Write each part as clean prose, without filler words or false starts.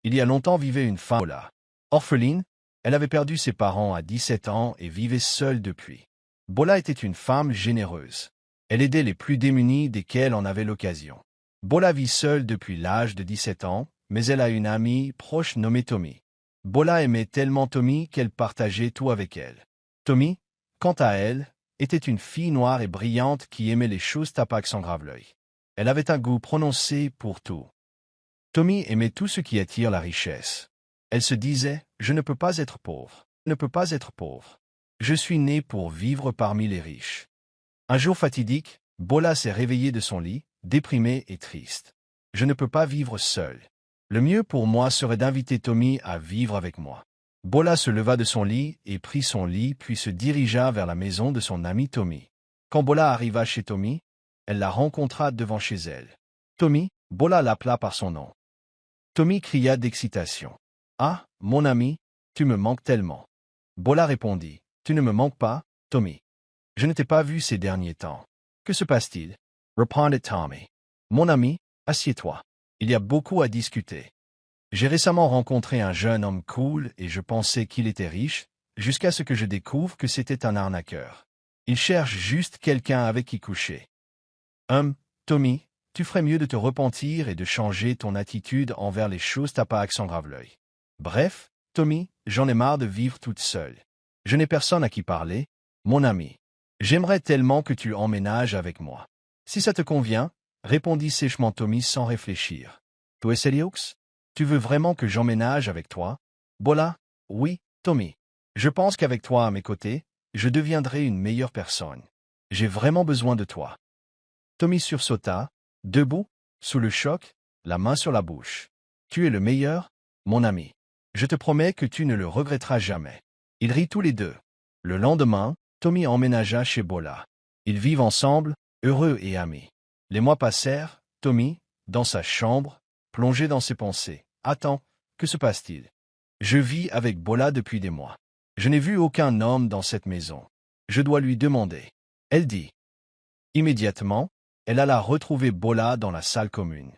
Il y a longtemps vivait une femme Bola. Orpheline, elle avait perdu ses parents à 17 ans et vivait seule depuis. Bola était une femme généreuse. Elle aidait les plus démunis desquels en avait l'occasion. Bola vit seule depuis l'âge de 17 ans, mais elle a une amie proche nommée Tommy. Bola aimait tellement Tommy qu'elle partageait tout avec elle. Tommy, quant à elle, était une fille noire et brillante qui aimait les choses tapac sans grave l'œil. Elle avait un goût prononcé pour tout. Tommy aimait tout ce qui attire la richesse. Elle se disait « Je ne peux pas être pauvre, je ne peux pas être pauvre. Je suis né pour vivre parmi les riches. » Un jour fatidique, Bola s'est réveillée de son lit, déprimée et triste. « Je ne peux pas vivre seule. Le mieux pour moi serait d'inviter Tommy à vivre avec moi. » Bola se leva de son lit et prit son lit puis se dirigea vers la maison de son ami Tommy. Quand Bola arriva chez Tommy, elle la rencontra devant chez elle. Tommy, Bola l'appela par son nom. Tommy cria d'excitation. « Ah, mon ami, tu me manques tellement. » Bola répondit. « Tu ne me manques pas, Tommy. Je ne t'ai pas vu ces derniers temps. Que se passe-t-il » répondit Tommy. « Mon ami, assieds-toi. Il y a beaucoup à discuter. J'ai récemment rencontré un jeune homme cool et je pensais qu'il était riche, jusqu'à ce que je découvre que c'était un arnaqueur. Il cherche juste quelqu'un avec qui coucher. Tommy, tu ferais mieux de te repentir et de changer ton attitude envers les choses tapac sans grave l'œil. Bref, Tommy, j'en ai marre de vivre toute seule. Je n'ai personne à qui parler, mon ami. J'aimerais tellement que tu emménages avec moi. Si ça te convient, répondit sèchement Tommy sans réfléchir. Tu es sérieux? Tu veux vraiment que j'emménage avec toi? Bola, oui, Tommy. Je pense qu'avec toi à mes côtés, je deviendrai une meilleure personne. J'ai vraiment besoin de toi. Tommy sursauta, debout, sous le choc, la main sur la bouche. Tu es le meilleur, mon ami. Je te promets que tu ne le regretteras jamais. Ils rient tous les deux. Le lendemain, Tommy emménagea chez Bola. Ils vivent ensemble, heureux et amis. Les mois passèrent, Tommy, dans sa chambre, plongé dans ses pensées. Attends, que se passe-t-il? Je vis avec Bola depuis des mois. Je n'ai vu aucun homme dans cette maison. Je dois lui demander. Elle dit. Immédiatement, elle alla retrouver Bola dans la salle commune.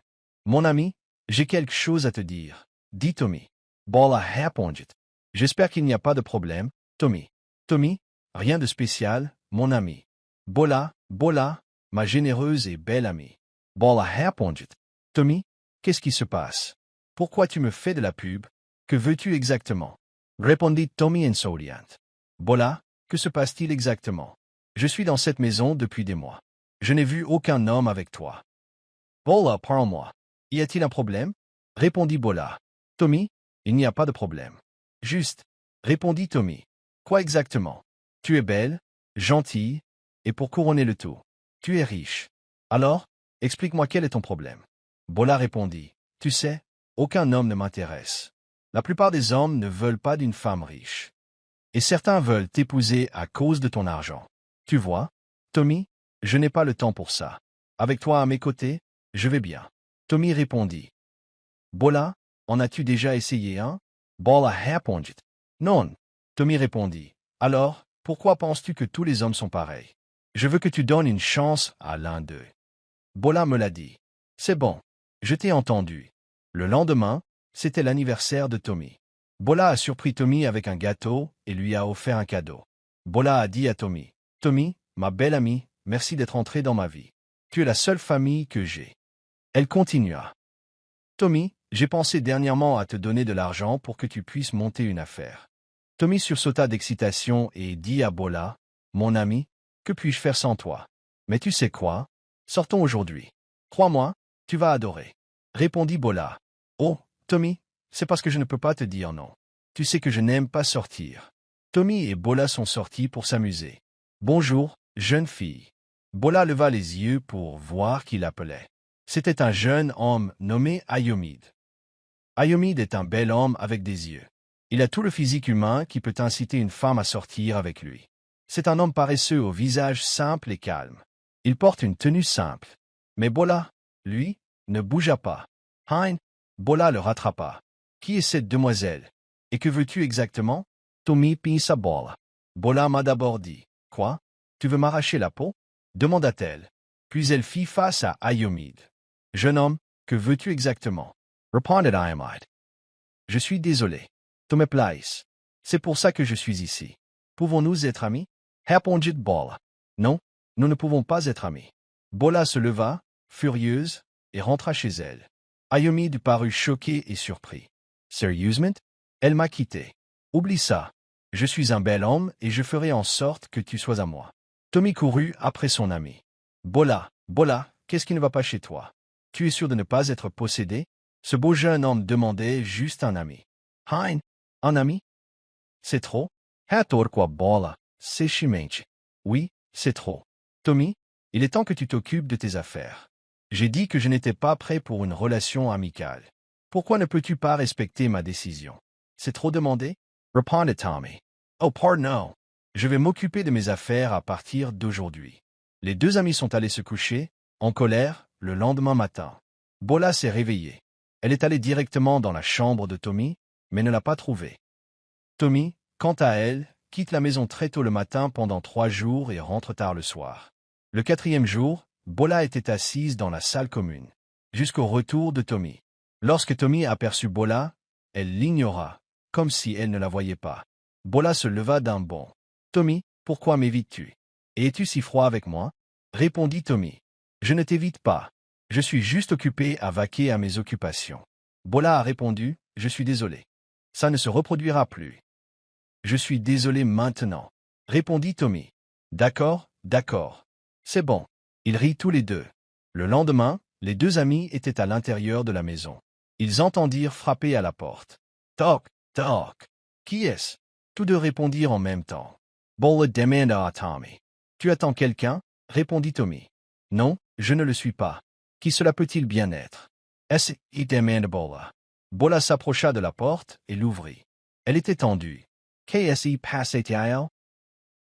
Mon ami, j'ai quelque chose à te dire, dit Tommy. Bola répondit. J'espère qu'il n'y a pas de problème, Tommy. Tommy, rien de spécial, mon ami. Bola, ma généreuse et belle amie. Bola répondit. Tommy, qu'est-ce qui se passe? Pourquoi tu me fais de la pub? Que veux-tu exactement? Répondit Tommy insolent. Bola, que se passe-t-il exactement? Je suis dans cette maison depuis des mois. Je n'ai vu aucun homme avec toi. Bola, parle-moi. Y a-t-il un problème? Répondit Bola. Tommy, il n'y a pas de problème. Juste, répondit Tommy. Quoi exactement? Tu es belle, gentille, et pour couronner le tout, tu es riche. Alors, explique-moi quel est ton problème. Bola répondit. Tu sais, aucun homme ne m'intéresse. La plupart des hommes ne veulent pas d'une femme riche. Et certains veulent t'épouser à cause de ton argent. Tu vois, Tommy, je n'ai pas le temps pour ça. Avec toi à mes côtés, je vais bien. Tommy répondit. Bola, en as-tu déjà essayé un? Bola répondit. Non. Tommy répondit. Alors, pourquoi penses-tu que tous les hommes sont pareils? Je veux que tu donnes une chance à l'un d'eux. Bola me l'a dit. C'est bon. Je t'ai entendu. Le lendemain, c'était l'anniversaire de Tommy. Bola a surpris Tommy avec un gâteau et lui a offert un cadeau. Bola a dit à Tommy. Tommy, ma belle amie, merci d'être entré dans ma vie. Tu es la seule famille que j'ai. Elle continua. Tommy, j'ai pensé dernièrement à te donner de l'argent pour que tu puisses monter une affaire. Tommy sursauta d'excitation et dit à Bola, mon ami, que puis-je faire sans toi? Mais tu sais quoi? Sortons aujourd'hui. Crois-moi, tu vas adorer. Répondit Bola. Oh, Tommy, c'est parce que je ne peux pas te dire non. Tu sais que je n'aime pas sortir. Tommy et Bola sont sortis pour s'amuser. Bonjour, jeune fille. Bola leva les yeux pour voir qui l'appelait. C'était un jeune homme nommé Ayomide. Ayomide est un bel homme avec des yeux. Il a tout le physique humain qui peut inciter une femme à sortir avec lui. C'est un homme paresseux au visage simple et calme. Il porte une tenue simple. Mais Bola, lui, ne bougea pas. Hein? Bola le rattrapa. Qui est cette demoiselle? Et que veux-tu exactement? Tommy pinça Bola. Bola m'a d'abord dit. Quoi? Tu veux m'arracher la peau? Demanda-t-elle. Puis elle fit face à Ayomide. Jeune homme, que veux-tu exactement? Répondit Ayomide. Je suis désolé. Tommy Place. C'est pour ça que je suis ici. Pouvons-nous être amis? Répondit Bola. Non, nous ne pouvons pas être amis. Bola se leva, furieuse, et rentra chez elle. Ayomide parut choqué et surpris. Sérieusement? Elle m'a quitté. Oublie ça. Je suis un bel homme et je ferai en sorte que tu sois à moi. Tommy courut après son ami. Bola, qu'est-ce qui ne va pas chez toi? Tu es sûr de ne pas être possédé? Ce beau jeune homme demandait juste un ami. Hein? Un ami? C'est trop? Hator quoi Bola, c'est chimente. Oui, c'est trop. Tommy, il est temps que tu t'occupes de tes affaires. J'ai dit que je n'étais pas prêt pour une relation amicale. Pourquoi ne peux-tu pas respecter ma décision? C'est trop demandé? Répondit Tommy. Oh, pardon. Je vais m'occuper de mes affaires à partir d'aujourd'hui. Les deux amis sont allés se coucher, en colère, le lendemain matin. Bola s'est réveillée. Elle est allée directement dans la chambre de Tommy, mais ne l'a pas trouvé. Tommy, quant à elle, quitte la maison très tôt le matin pendant 3 jours et rentre tard le soir. Le 4e jour, Bola était assise dans la salle commune, jusqu'au retour de Tommy. Lorsque Tommy aperçut Bola, elle l'ignora, comme si elle ne la voyait pas. Bola se leva d'un bond. « Tommy, pourquoi m'évites-tu? Et es-tu si froid avec moi ?» répondit Tommy. « Je ne t'évite pas. Je suis juste occupé à vaquer à mes occupations. » Bola a répondu, « Je suis désolé. Ça ne se reproduira plus. » « Je suis désolé maintenant, » répondit Tommy. « D'accord. C'est bon. » Ils rient tous les deux. Le lendemain, les deux amis étaient à l'intérieur de la maison. Ils entendirent frapper à la porte. « Toc, toc. Qui est-ce » Tous deux répondirent en même temps. Bola demanda à Tommy. « Tu attends quelqu'un » répondit Tommy. « Non, je ne le suis pas. Qui cela peut-il bien être » Est-ce demanda Bola. Bola s'approcha de la porte et l'ouvrit. Elle était tendue. « Qu'est-ce passait-il »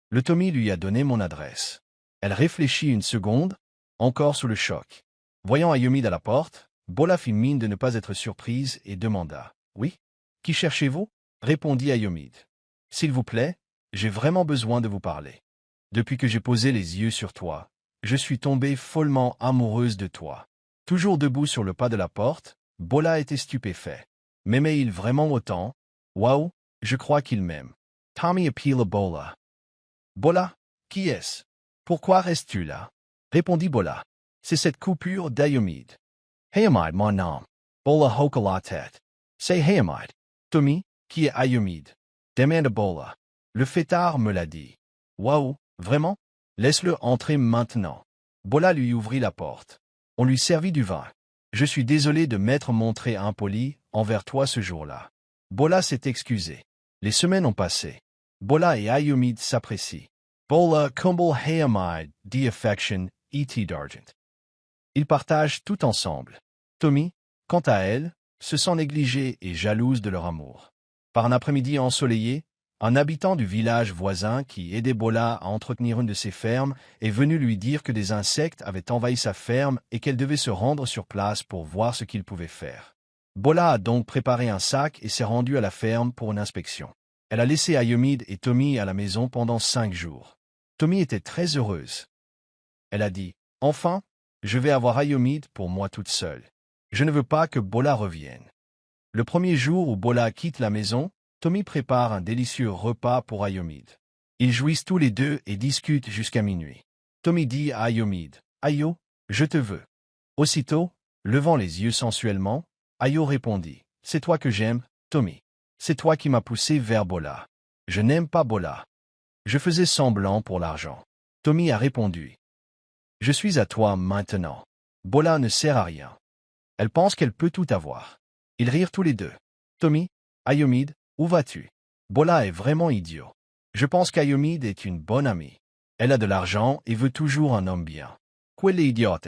Le Tommy lui a donné mon adresse. Elle réfléchit une seconde, encore sous le choc. Voyant Ayomide à la porte, Bola fit mine de ne pas être surprise et demanda. « Oui? Qui cherchez-vous » répondit Ayomide. « S'il vous plaît, j'ai vraiment besoin de vous parler. Depuis que j'ai posé les yeux sur toi, je suis tombée follement amoureuse de toi. » Toujours debout sur le pas de la porte, Bola était stupéfait. « M'aimait-il vraiment autant? Waouh, je crois qu'il m'aime. » Tommy appela Bola. « Bola, qui est-ce? Pourquoi restes-tu là » répondit Bola. « C'est cette coupure d'Ayomide. »« Hayamide, mon nom. » Bola hocha la tête. « C'est Hayamide. »« Tommy, qui est Ayomide » demanda Bola. « Le fêtard me l'a dit. »« Waouh, vraiment? Laisse-le entrer maintenant. » Bola lui ouvrit la porte. On lui servit du vin. « Je suis désolé de m'être montré impoli envers toi ce jour-là. » Bola s'est excusé. Les semaines ont passé. Bola et Ayomide s'apprécient. Bola comble Hayamide d'affection et d'argent. Ils partagent tout ensemble. Tommy, quant à elle, se sent négligée et jalouse de leur amour. Par un après-midi ensoleillé, un habitant du village voisin qui aidait Bola à entretenir une de ses fermes est venu lui dire que des insectes avaient envahi sa ferme et qu'elle devait se rendre sur place pour voir ce qu'il pouvait faire. Bola a donc préparé un sac et s'est rendue à la ferme pour une inspection. Elle a laissé Ayomide et Tommy à la maison pendant 5 jours. Tommy était très heureuse. Elle a dit, « Enfin, je vais avoir Ayomide pour moi toute seule. Je ne veux pas que Bola revienne. » Le premier jour où Bola quitte la maison, Tommy prépare un délicieux repas pour Ayomide. Ils jouissent tous les deux et discutent jusqu'à minuit. Tommy dit à Ayomide, « Ayo, je te veux. » Aussitôt, levant les yeux sensuellement, Ayo répondit, « C'est toi que j'aime, Tommy. C'est toi qui m'as poussé vers Bola. Je n'aime pas Bola. Je faisais semblant pour l'argent. » Tommy a répondu, « Je suis à toi maintenant. Bola ne sert à rien. Elle pense qu'elle peut tout avoir. » Ils rirent tous les deux. Tommy, « Ayomide, où vas-tu? Bola est vraiment idiot. Je pense qu'Ayomide est une bonne amie. Elle a de l'argent et veut toujours un homme bien. Quelle idiote. »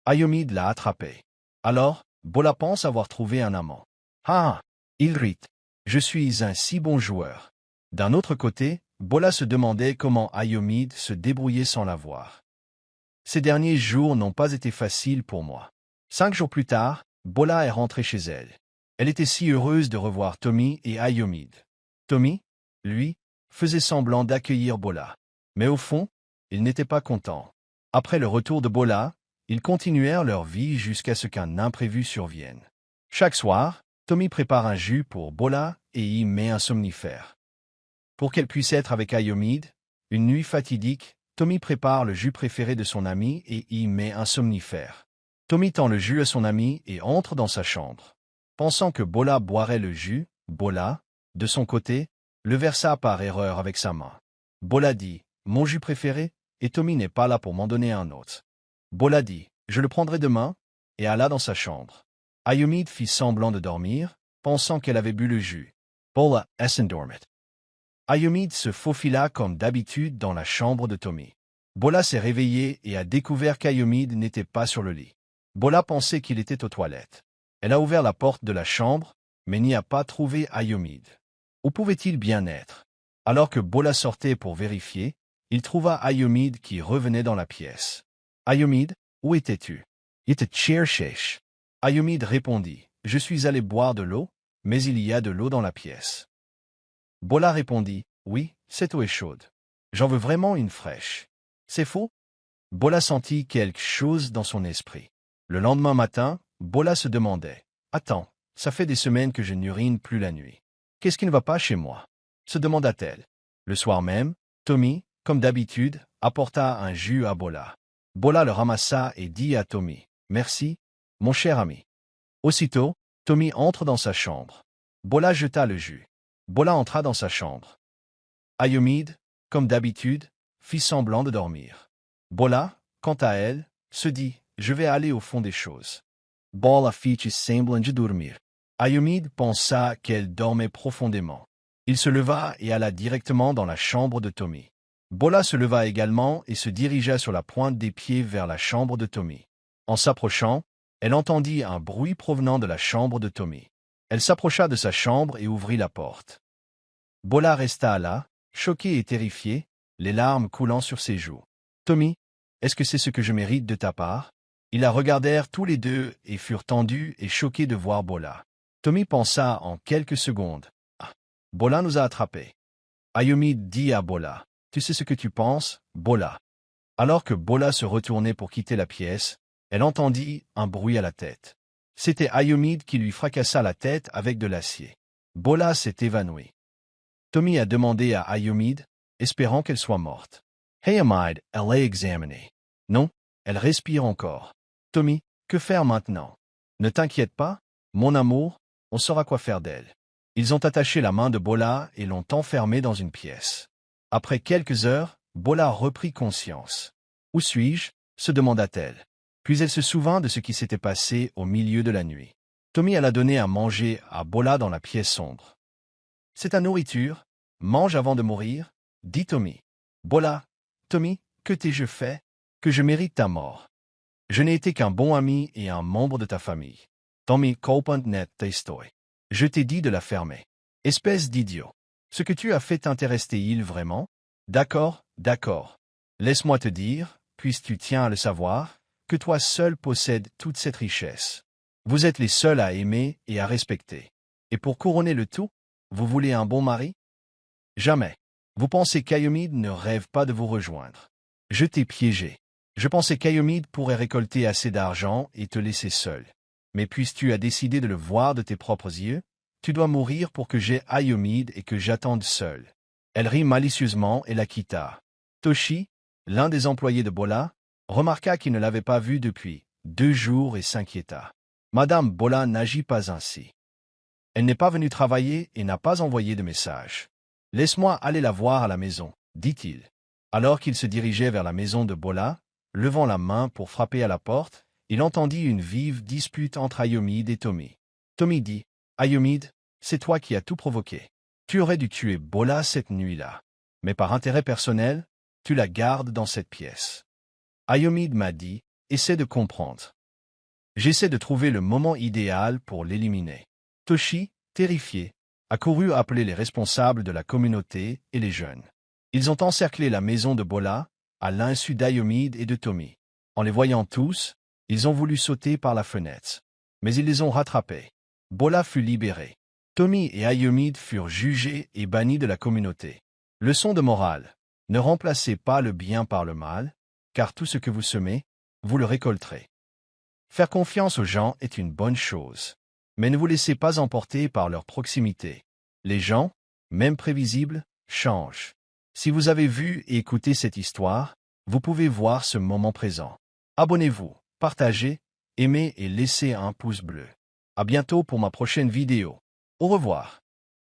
Ayomide l'a attrapé. Alors, Bola pense avoir trouvé un amant. Ah, il rit. Je suis un si bon joueur. D'un autre côté, Bola se demandait comment Ayomide se débrouillait sans la voir. Ces derniers jours n'ont pas été faciles pour moi. 5 jours plus tard, Bola est rentrée chez elle. Elle était si heureuse de revoir Tommy et Ayomide. Tommy, lui, faisait semblant d'accueillir Bola. Mais au fond, il n'était pas content. Après le retour de Bola, ils continuèrent leur vie jusqu'à ce qu'un imprévu survienne. Chaque soir, Tommy prépare un jus pour Bola et y met un somnifère. Pour qu'elle puisse être avec Ayomide, une nuit fatidique, Tommy prépare le jus préféré de son ami et y met un somnifère. Tommy tend le jus à son ami et entre dans sa chambre. Pensant que Bola boirait le jus, Bola, de son côté, le versa par erreur avec sa main. Bola dit « Mon jus préféré ?» et Tommy n'est pas là pour m'en donner un autre. Bola dit « Je le prendrai demain » et alla dans sa chambre. Ayomide fit semblant de dormir, pensant qu'elle avait bu le jus. Bola s'endormit. Ayomide se faufila comme d'habitude dans la chambre de Tommy. Bola s'est réveillée et a découvert qu'Ayomide n'était pas sur le lit. Bola pensait qu'il était aux toilettes. Elle a ouvert la porte de la chambre, mais n'y a pas trouvé Ayomide. Où pouvait-il bien être? Alors que Bola sortait pour vérifier, il trouva Ayomide qui revenait dans la pièce. « Ayomide, où étais-tu » ? « Il était cherchech. » Ayomide répondit « Je suis allé boire de l'eau, mais il y a de l'eau dans la pièce. » Bola répondit « Oui, cette eau est chaude. J'en veux vraiment une fraîche. » C'est faux? Bola sentit quelque chose dans son esprit. Le lendemain matin, Bola se demandait « Attends, ça fait des semaines que je n'urine plus la nuit. Qu'est-ce qui ne va pas chez moi ?» se demanda-t-elle. Le soir même, Tommy, comme d'habitude, apporta un jus à Bola. Bola le ramassa et dit à Tommy « Merci, mon cher ami. » Aussitôt, Tommy entre dans sa chambre. Bola jeta le jus. Bola entra dans sa chambre. Ayomide, comme d'habitude, fit semblant de dormir. Bola, quant à elle, se dit « Je vais aller au fond des choses. » Bola fit semblant de dormir. Ayomide pensa qu'elle dormait profondément. Il se leva et alla directement dans la chambre de Tommy. Bola se leva également et se dirigea sur la pointe des pieds vers la chambre de Tommy. En s'approchant, elle entendit un bruit provenant de la chambre de Tommy. Elle s'approcha de sa chambre et ouvrit la porte. Bola resta là, choqué et terrifié, les larmes coulant sur ses joues. « Tommy, est-ce que c'est ce que je mérite de ta part ?» Ils la regardèrent tous les deux et furent tendus et choqués de voir Bola. Tommy pensa en quelques secondes. « Ah, Bola nous a attrapés. » Ayomide dit à Bola. « Tu sais ce que tu penses, Bola ?» Alors que Bola se retournait pour quitter la pièce, elle entendit un bruit à la tête. C'était Ayomide qui lui fracassa la tête avec de l'acier. Bola s'est évanouie. Tommy a demandé à Ayomide, espérant qu'elle soit morte. Ayomide, elle l'a examinée. Non, elle respire encore. Tommy, que faire maintenant? Ne t'inquiète pas, mon amour, on saura quoi faire d'elle. Ils ont attaché la main de Bola et l'ont enfermée dans une pièce. Après quelques heures, Bola reprit conscience. Où suis-je? Se demanda-t-elle. Puis elle se souvint de ce qui s'était passé au milieu de la nuit. Tommy alla donner à manger à Bola dans la pièce sombre. C'est ta nourriture, mange avant de mourir, dit Tommy. Bola, Tommy, que t'ai-je fait, que je mérite ta mort? Je n'ai été qu'un bon ami et un membre de ta famille. Tommy Colpant net testoy. Je t'ai dit de la fermer. Espèce d'idiot. Ce que tu as fait t'intéressait-il vraiment? D'accord, d'accord. Laisse-moi te dire, puisque tu tiens à le savoir, que toi seul possèdes toute cette richesse. Vous êtes les seuls à aimer et à respecter. Et pour couronner le tout, vous voulez un bon mari? Jamais. Vous pensez qu'Ayomide ne rêve pas de vous rejoindre. Je t'ai piégé. Je pensais qu'Ayomide pourrait récolter assez d'argent et te laisser seul. Mais puisque tu as décidé de le voir de tes propres yeux, tu dois mourir pour que j'aie Ayomide et que j'attende seul. Elle rit malicieusement et la quitta. Toshi, l'un des employés de Bola, remarqua qu'il ne l'avait pas vue depuis 2 jours et s'inquiéta. Madame Bola n'agit pas ainsi. Elle n'est pas venue travailler et n'a pas envoyé de message. Laisse-moi aller la voir à la maison, dit-il. Alors qu'il se dirigeait vers la maison de Bola, levant la main pour frapper à la porte, il entendit une vive dispute entre Ayomide et Tommy. Tommy dit « Ayomide, c'est toi qui as tout provoqué. Tu aurais dû tuer Bola cette nuit-là. Mais par intérêt personnel, tu la gardes dans cette pièce. » Ayomide m'a dit « Essaie de comprendre. J'essaie de trouver le moment idéal pour l'éliminer. » Toshi, terrifié, a couru appeler les responsables de la communauté et les jeunes. Ils ont encerclé la maison de Bola, à l'insu d'Ayomide et de Tommy. En les voyant tous, ils ont voulu sauter par la fenêtre. Mais ils les ont rattrapés. Bola fut libéré. Tommy et Ayomide furent jugés et bannis de la communauté. Leçon de morale. Ne remplacez pas le bien par le mal, car tout ce que vous semez, vous le récolterez. Faire confiance aux gens est une bonne chose. Mais ne vous laissez pas emporter par leur proximité. Les gens, même prévisibles, changent. Si vous avez vu et écouté cette histoire, vous pouvez voir ce moment présent. Abonnez-vous, partagez, aimez et laissez un pouce bleu. À bientôt pour ma prochaine vidéo. Au revoir.